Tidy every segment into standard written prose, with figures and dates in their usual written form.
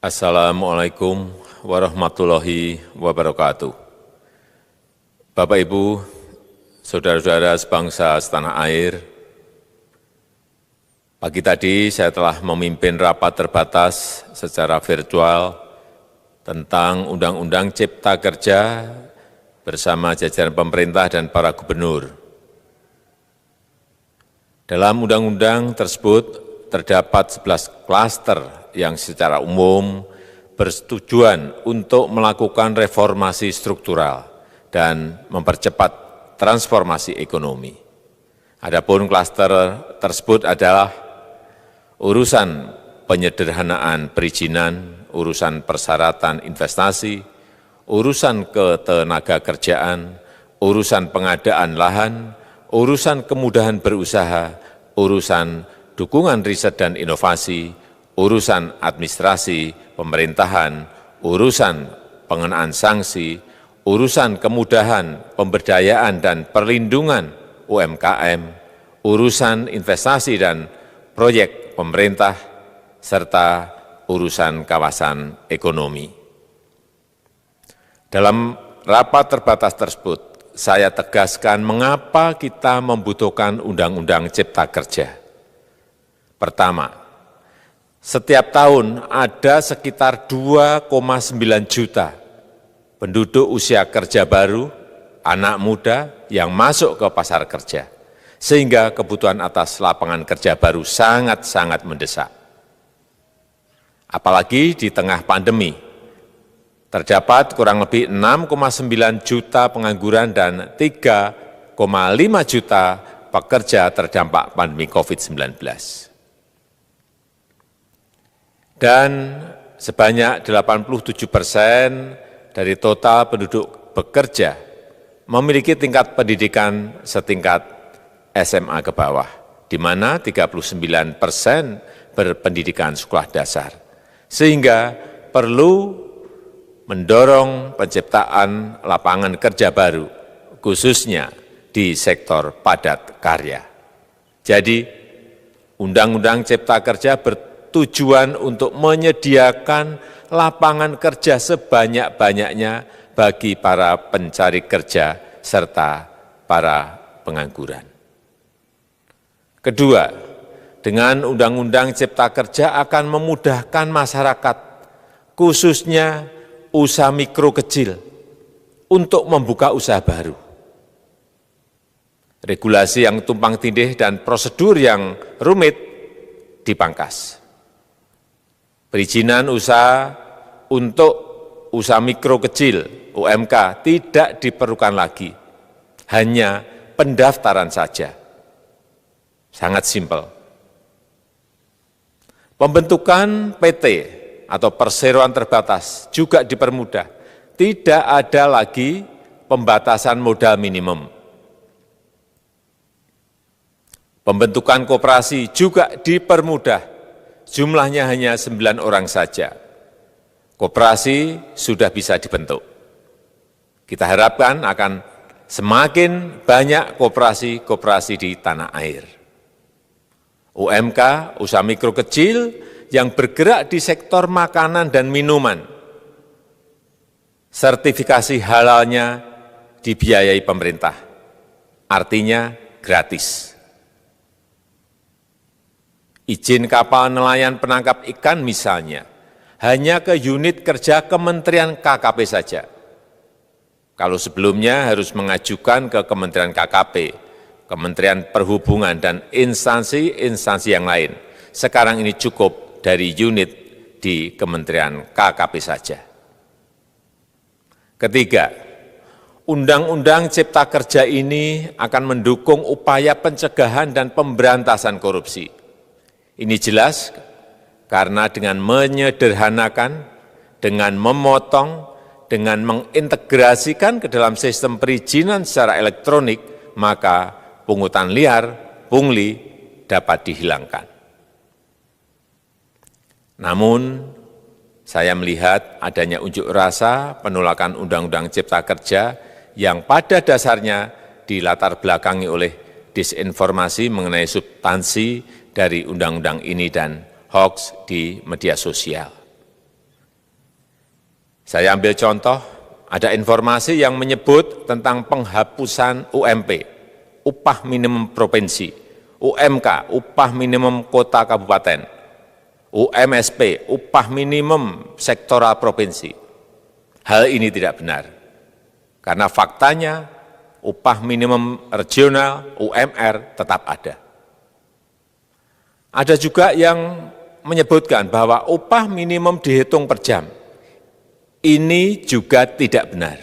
Assalamualaikum warahmatullahi wabarakatuh. Bapak, Ibu, saudara-saudara sebangsa setanah air, pagi tadi saya telah memimpin rapat terbatas secara virtual tentang Undang-Undang Cipta Kerja bersama jajaran pemerintah dan para gubernur. Dalam undang-undang tersebut terdapat 11 klaster yang secara umum bertujuan untuk melakukan reformasi struktural dan mempercepat transformasi ekonomi. Adapun klaster tersebut adalah urusan penyederhanaan perizinan, urusan persyaratan investasi, urusan ketenagakerjaan, urusan pengadaan lahan, urusan kemudahan berusaha, urusan dukungan riset dan inovasi, urusan administrasi pemerintahan, urusan pengenaan sanksi, urusan kemudahan pemberdayaan dan perlindungan UMKM, urusan investasi dan proyek pemerintah, serta urusan kawasan ekonomi. Dalam rapat terbatas tersebut, saya tegaskan mengapa kita membutuhkan Undang-Undang Cipta Kerja. Pertama, setiap tahun ada sekitar 2,9 juta penduduk usia kerja baru, anak muda yang masuk ke pasar kerja, sehingga kebutuhan atas lapangan kerja baru sangat-sangat mendesak. Apalagi di tengah pandemi, terdapat kurang lebih 6,9 juta pengangguran dan 3,5 juta pekerja terdampak pandemi COVID-19. Dan sebanyak 87% dari total penduduk bekerja memiliki tingkat pendidikan setingkat SMA ke bawah, di mana 39% berpendidikan sekolah dasar. Sehingga perlu mendorong penciptaan lapangan kerja baru, khususnya di sektor padat karya. Jadi, Undang-Undang Cipta Kerja bertujuan untuk menyediakan lapangan kerja sebanyak-banyaknya bagi para pencari kerja serta para pengangguran. Kedua, dengan Undang-Undang Cipta Kerja akan memudahkan masyarakat, khususnya usaha mikro kecil, untuk membuka usaha baru. Regulasi yang tumpang tindih dan prosedur yang rumit dipangkas. Perizinan usaha untuk usaha mikro kecil UMK tidak diperlukan lagi, hanya pendaftaran saja. Sangat simpel. Pembentukan PT atau perseroan terbatas juga dipermudah. Tidak ada lagi pembatasan modal minimum. Pembentukan koperasi juga dipermudah. Jumlahnya hanya 9 orang saja. Koperasi sudah bisa dibentuk. Kita harapkan akan semakin banyak koperasi-koperasi di tanah air. UMK, usaha mikro kecil yang bergerak di sektor makanan dan minuman. Sertifikasi halalnya dibiayai pemerintah, artinya gratis. Izin kapal nelayan penangkap ikan misalnya, hanya ke unit kerja Kementerian KKP saja. Kalau sebelumnya harus mengajukan ke Kementerian KKP, Kementerian Perhubungan, dan instansi-instansi yang lain. Sekarang ini cukup dari unit di Kementerian KKP saja. Ketiga, Undang-Undang Cipta Kerja ini akan mendukung upaya pencegahan dan pemberantasan korupsi. Ini jelas karena dengan menyederhanakan, dengan memotong, dengan mengintegrasikan ke dalam sistem perizinan secara elektronik, maka pungutan liar, pungli dapat dihilangkan. Namun, saya melihat adanya unjuk rasa penolakan Undang-Undang Cipta Kerja yang pada dasarnya dilatar belakangi oleh disinformasi mengenai substansi dari undang-undang ini dan hoax di media sosial. Saya ambil contoh, ada informasi yang menyebut tentang penghapusan UMP, upah minimum provinsi, UMK, upah minimum kota kabupaten, UMSP, upah minimum sektoral provinsi. Hal ini tidak benar, karena faktanya upah minimum regional, UMR, tetap ada. Ada juga yang menyebutkan bahwa upah minimum dihitung per jam. Ini juga tidak benar.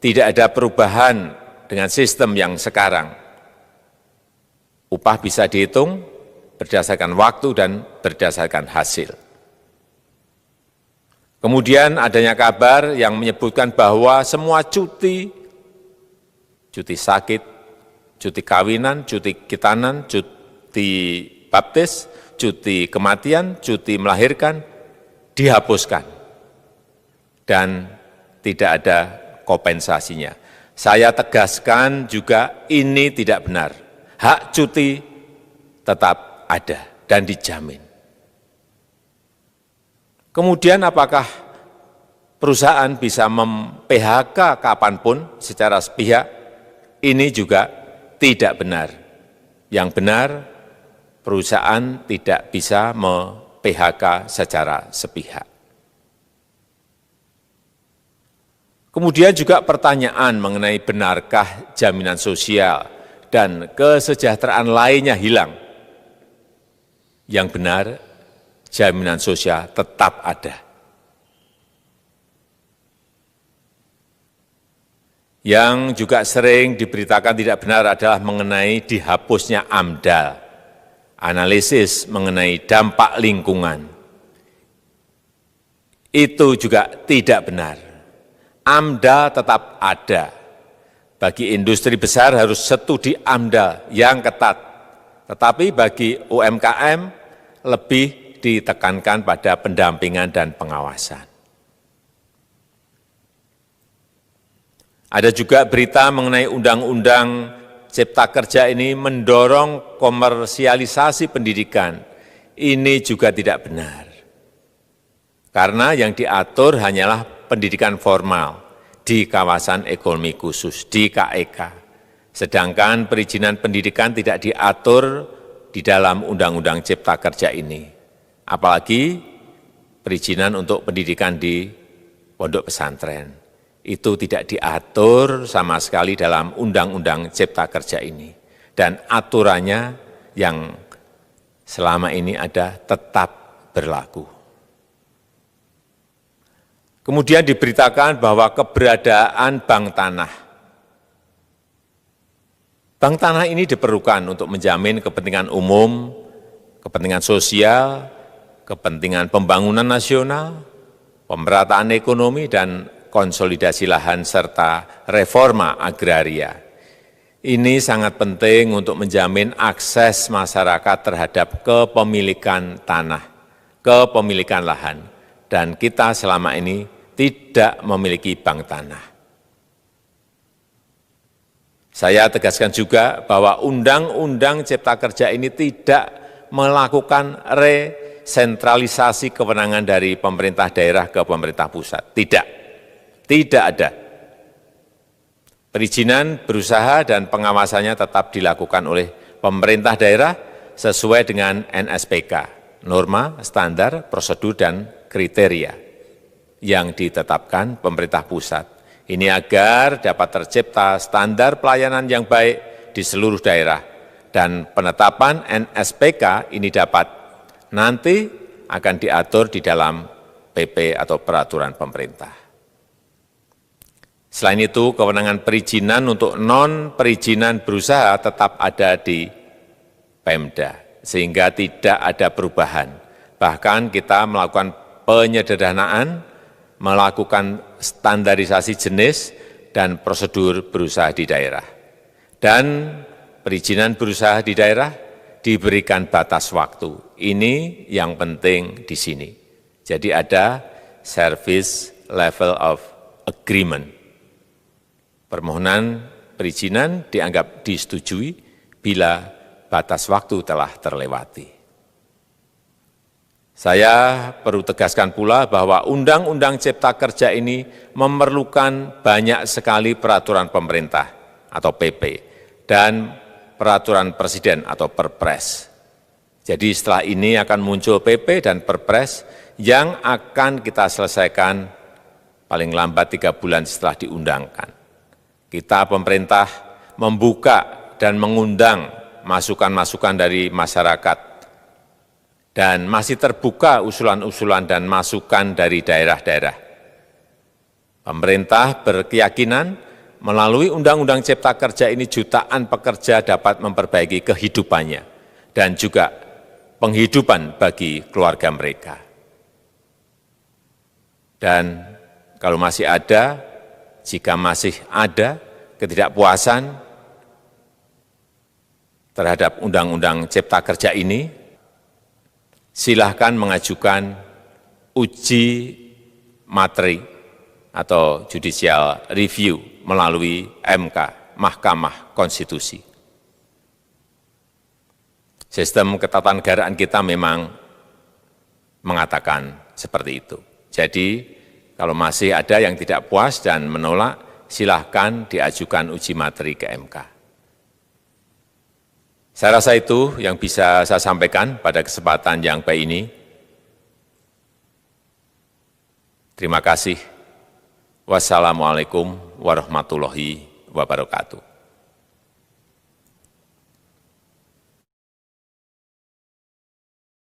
Tidak ada perubahan dengan sistem yang sekarang. Upah bisa dihitung berdasarkan waktu dan berdasarkan hasil. Kemudian adanya kabar yang menyebutkan bahwa semua cuti sakit, cuti kawinan, cuti khitanan, cuti baptis, cuti kematian, cuti melahirkan, dihapuskan. Dan tidak ada kompensasinya. Saya tegaskan juga ini tidak benar. Hak cuti tetap ada dan dijamin. Kemudian apakah perusahaan bisa mem-PHK kapanpun secara sepihak? Ini juga tidak benar. Yang benar, perusahaan tidak bisa mem-PHK secara sepihak. Kemudian juga pertanyaan mengenai benarkah jaminan sosial dan kesejahteraan lainnya hilang. Yang benar, jaminan sosial tetap ada. Yang juga sering diberitakan tidak benar adalah mengenai dihapusnya AMDAL, analisis mengenai dampak lingkungan. Itu juga tidak benar. AMDAL tetap ada. Bagi industri besar harus studi AMDAL yang ketat. Tetapi bagi UMKM lebih ditekankan pada pendampingan dan pengawasan. Ada juga berita mengenai Undang-Undang Cipta Kerja ini mendorong komersialisasi pendidikan. Ini juga tidak benar. Karena yang diatur hanyalah pendidikan formal di kawasan ekonomi khusus, di KEK. Sedangkan perizinan pendidikan tidak diatur di dalam Undang-Undang Cipta Kerja ini. Apalagi perizinan untuk pendidikan di pondok pesantren. Itu tidak diatur sama sekali dalam Undang-Undang Cipta Kerja ini. Dan aturannya yang selama ini ada tetap berlaku. Kemudian diberitakan bahwa keberadaan bank tanah. Bank tanah ini diperlukan untuk menjamin kepentingan umum, kepentingan sosial, kepentingan pembangunan nasional, pemerataan ekonomi, dan konsolidasi lahan serta reforma agraria. Ini sangat penting untuk menjamin akses masyarakat terhadap kepemilikan tanah, kepemilikan lahan, dan kita selama ini tidak memiliki bank tanah. Saya tegaskan juga bahwa Undang-Undang Cipta Kerja ini tidak melakukan resentralisasi kewenangan dari pemerintah daerah ke pemerintah pusat. Tidak ada. Perizinan berusaha dan pengawasannya tetap dilakukan oleh pemerintah daerah sesuai dengan NSPK, norma, standar, prosedur, dan kriteria yang ditetapkan pemerintah pusat. Ini agar dapat tercipta standar pelayanan yang baik di seluruh daerah. Dan penetapan NSPK ini dapat nanti akan diatur di dalam PP atau peraturan pemerintah. Selain itu, kewenangan perizinan untuk non-perizinan berusaha tetap ada di Pemda, sehingga tidak ada perubahan. Bahkan kita melakukan penyederhanaan, melakukan standarisasi jenis dan prosedur berusaha di daerah. Dan perizinan berusaha di daerah diberikan batas waktu. Ini yang penting di sini. Jadi ada service level of agreement. Permohonan perizinan dianggap disetujui bila batas waktu telah terlewati. Saya perlu tegaskan pula bahwa Undang-Undang Cipta Kerja ini memerlukan banyak sekali peraturan pemerintah atau PP dan peraturan presiden atau Perpres. Jadi setelah ini akan muncul PP dan Perpres yang akan kita selesaikan paling lambat 3 bulan setelah diundangkan. Kita pemerintah membuka dan mengundang masukan-masukan dari masyarakat dan masih terbuka usulan-usulan dan masukan dari daerah-daerah. Pemerintah berkeyakinan melalui Undang-Undang Cipta Kerja ini jutaan pekerja dapat memperbaiki kehidupannya dan juga penghidupan bagi keluarga mereka. Dan kalau masih ada, jika masih ada ketidakpuasan terhadap Undang-Undang Cipta Kerja ini, silahkan mengajukan uji materi atau judicial review melalui MK, Mahkamah Konstitusi. Sistem ketatanegaraan kita memang mengatakan seperti itu. Jadi, kalau masih ada yang tidak puas dan menolak, silahkan diajukan uji materi ke MK. Saya rasa itu yang bisa saya sampaikan pada kesempatan yang baik ini. Terima kasih. Wassalamualaikum warahmatullahi wabarakatuh.